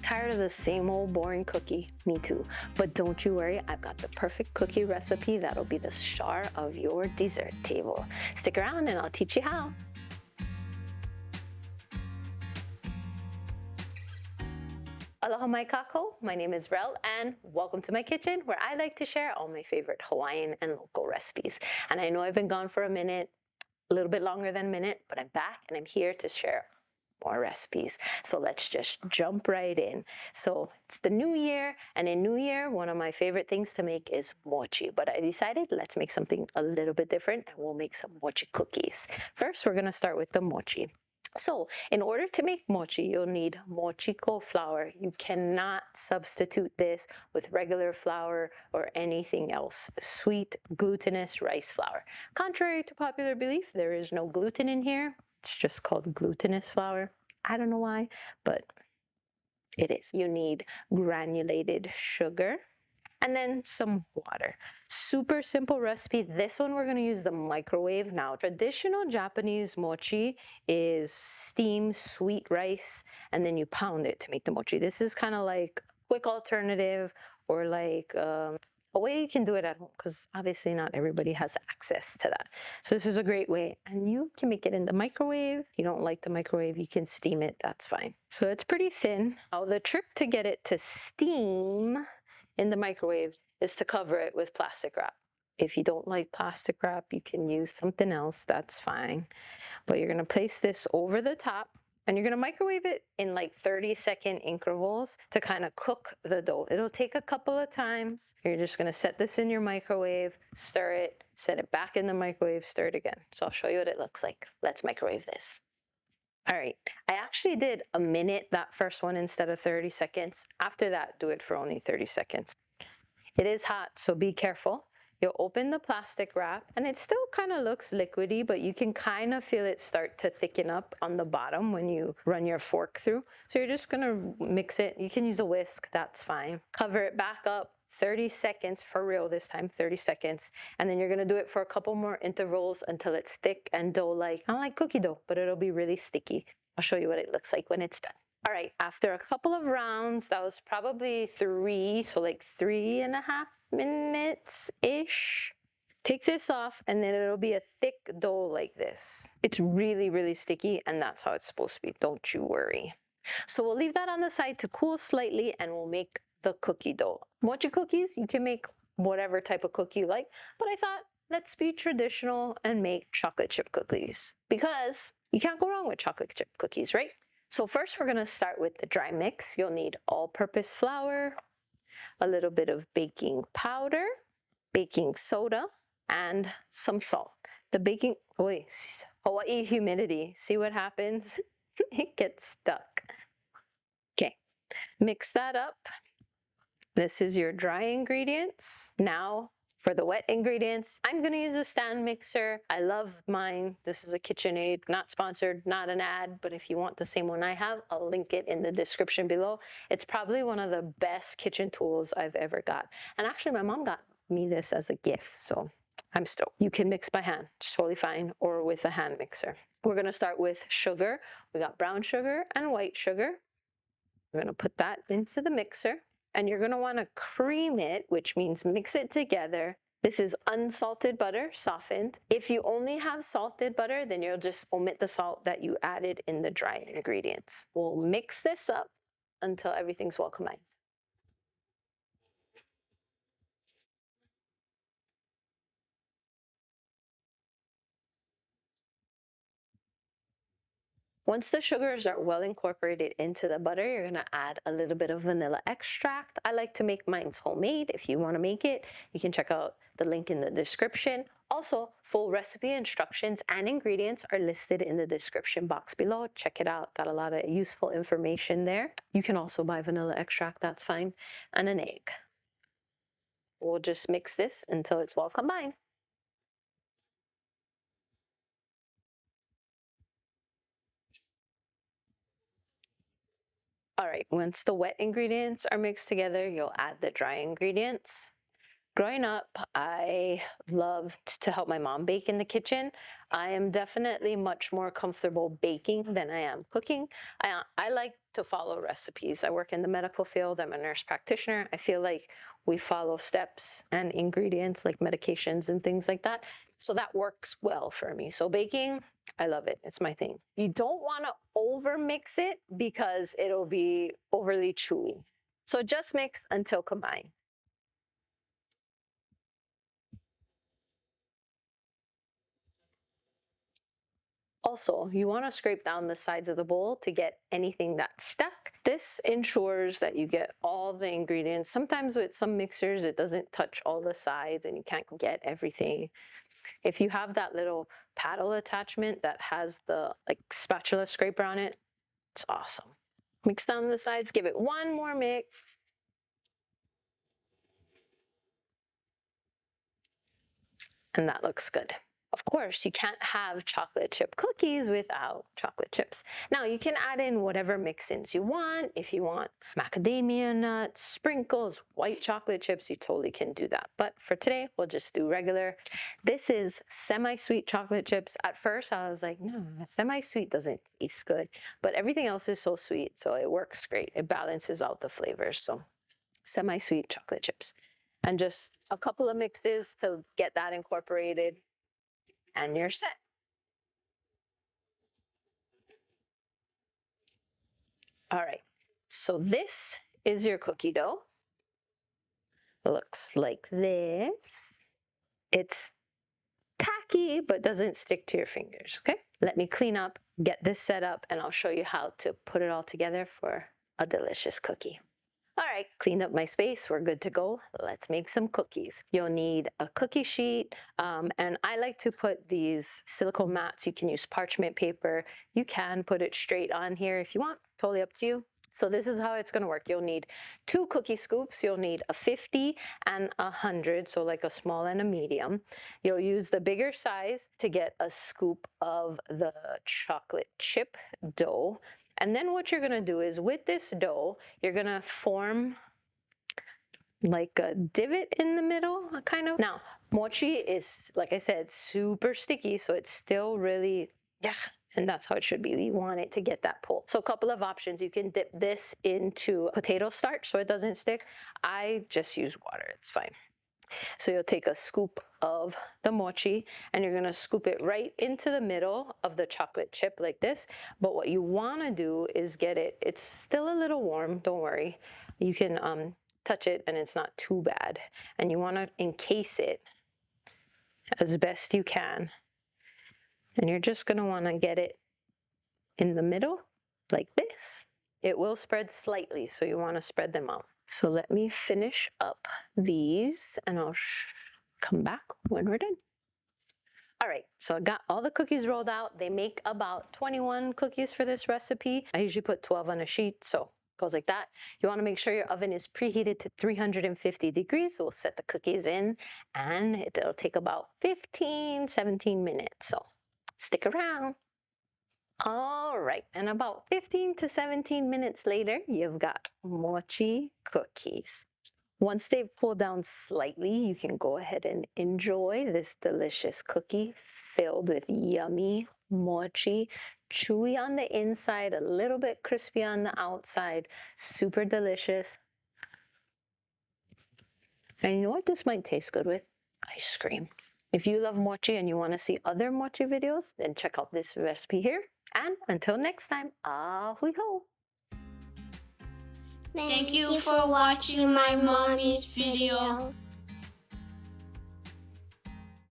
Tired of the same old boring cookie? Me too. But don't you worry, I've got the perfect cookie recipe that'll be the star of your dessert table. Stick around and I'll teach you how. Aloha mai kako, my name is Relle and welcome to my kitchen where I like to share all my favorite Hawaiian and local recipes. And I know I've been gone for a minute, a little bit longer than a minute, but I'm back and I'm here to share more recipes. So let's just jump right in. So it's the new year, and in new year, one of my favorite things to make is mochi, but I decided let's make something a little bit different and we'll make some mochi cookies. First, we're gonna start with the mochi. So in order to make mochi, you'll need mochiko flour. You cannot substitute this with regular flour or anything else, sweet glutinous rice flour. Contrary to popular belief, there is no gluten in here. It's just called glutinous flour. I don't know why, but it is. You need granulated sugar and then some water. Super simple recipe. This one we're going to use the microwave. Now, traditional Japanese mochi is steamed sweet rice and then you pound it to make the mochi. This is kind of like a quick alternative, or like a way you can do it at home, because obviously not everybody has access to that. So this is a great way, and you can make it in the microwave. If you don't like the microwave, you can steam it, that's fine. So it's pretty thin. Now the trick to get it to steam in the microwave is to cover it with plastic wrap. If you don't like plastic wrap, you can use something else, that's fine. But you're gonna place this over the top and you're gonna microwave it in like 30-second intervals to kind of cook the dough. It'll take a couple of times. You're just gonna set this in your microwave, stir it, set it back in the microwave, stir it again. So I'll show you what it looks like. Let's microwave this. All right, I actually did a minute that first one instead of 30 seconds. After that, do it for only 30 seconds. It is hot, so be careful. You'll open the plastic wrap and it still kind of looks liquidy, but you can kind of feel it start to thicken up on the bottom when you run your fork through. So you're just gonna mix it. You can use a whisk, that's fine. Cover it back up, 30 seconds, for real this time, 30 seconds. And then you're gonna do it for a couple more intervals until it's thick and dough-like, not like cookie dough, but it'll be really sticky. I'll show you what it looks like when it's done. All right, after a couple of rounds, that was probably 3, so like 3.5 minutes-ish. Take this off and then it'll be a thick dough like this. It's really, really sticky, and that's how it's supposed to be, don't you worry. So we'll leave that on the side to cool slightly and we'll make the cookie dough. Mochi cookies, you can make whatever type of cookie you like, but I thought let's be traditional and make chocolate chip cookies, because you can't go wrong with chocolate chip cookies, right? So first we're gonna start with the dry mix. You'll need all-purpose flour, a little bit of baking powder, baking soda, and some salt. The baking, Hawaii humidity, see what happens? It gets stuck. Okay, mix that up. This is your dry ingredients. Now for the wet ingredients, I'm gonna use a stand mixer. I love mine. This is a KitchenAid, not sponsored, not an ad, but if you want the same one I have, I'll link it in the description below. It's probably one of the best kitchen tools I've ever got. And actually my mom got me this as a gift, so I'm stoked. You can mix by hand, it's totally fine, or with a hand mixer. We're gonna start with sugar. We got brown sugar and white sugar. We're gonna put that into the mixer. And you're gonna wanna cream it, which means mix it together. This is unsalted butter, softened. If you only have salted butter, then you'll just omit the salt that you added in the dry ingredients. We'll mix this up until everything's well combined. Once the sugars are well incorporated into the butter, you're gonna add a little bit of vanilla extract. I like to make mine homemade. If you wanna make it, you can check out the link in the description. Also, full recipe instructions and ingredients are listed in the description box below. Check it out, got a lot of useful information there. You can also buy vanilla extract, that's fine, and an egg. We'll just mix this until it's well combined. All right, once the wet ingredients are mixed together, you'll add the dry ingredients. Growing up, I loved to help my mom bake in the kitchen. I am definitely much more comfortable baking than I am cooking. I like to follow recipes. I work in the medical field. I'm a nurse practitioner. I feel like we follow steps and ingredients like medications and things like that. So that works well for me. So baking, I love it. It's my thing. You don't want to over mix it because it'll be overly chewy. So just mix until combined. Also, you want to scrape down the sides of the bowl to get anything that's stuck. This ensures that you get all the ingredients. Sometimes with some mixers, it doesn't touch all the sides and you can't get everything. If you have that little paddle attachment that has the like spatula scraper on it, it's awesome. Mix down the sides, give it one more mix. And that looks good. Of course, you can't have chocolate chip cookies without chocolate chips. Now, you can add in whatever mix-ins you want. If you want macadamia nuts, sprinkles, white chocolate chips, you totally can do that. But for today, we'll just do regular. This is semi-sweet chocolate chips. At first, I was like, no, semi-sweet doesn't taste good. But everything else is so sweet, so it works great. It balances out the flavors. So semi-sweet chocolate chips. And just a couple of mixes to get that incorporated, and you're set. All right, so this is your cookie dough. Looks like this. It's tacky, but doesn't stick to your fingers, okay? Let me clean up, get this set up, and I'll show you how to put it all together for a delicious cookie. All right, cleaned up my space. We're good to go. Let's make some cookies. You'll need a cookie sheet, and I like to put these silicone mats. You can use parchment paper. You can put it straight on here if you want. Totally up to you. So this is how it's going to work. You'll need 2 cookie scoops. You'll need a 50 and a 100, so like a small and a medium. You'll use the bigger size to get a scoop of the chocolate chip dough. And then what you're gonna do is with this dough, you're gonna form like a divot in the middle, kind of. Now, mochi is, like I said, super sticky, so it's still really, yeah, and that's how it should be. You want it to get that pull. So a couple of options. You can dip this into potato starch so it doesn't stick. I just use water, it's fine. So you'll take a scoop of the mochi and you're gonna scoop it right into the middle of the chocolate chip like this. But what you wanna do is get it, it's still a little warm, don't worry. You can touch it and it's not too bad. And you wanna encase it as best you can. And you're just gonna wanna get it in the middle like this. It will spread slightly, so you wanna spread them out. So let me finish up these and I'll come back when we're done. All right, so I got all the cookies rolled out. They make about 21 cookies for this recipe. I usually put 12 on a sheet, so it goes like that. You wanna make sure your oven is preheated to 350 degrees. So we'll set the cookies in and it'll take about 15, 17 minutes. So stick around. All right, and about 15 to 17 minutes later, you've got mochi cookies. Once they've cooled down slightly, you can go ahead and enjoy this delicious cookie filled with yummy mochi, chewy on the inside, a little bit crispy on the outside, super delicious. And you know what this might taste good with? Ice cream. If you love mochi and you want to see other mochi videos, then check out this recipe here. And until next time, ahui ho! Thank you for watching my mommy's video.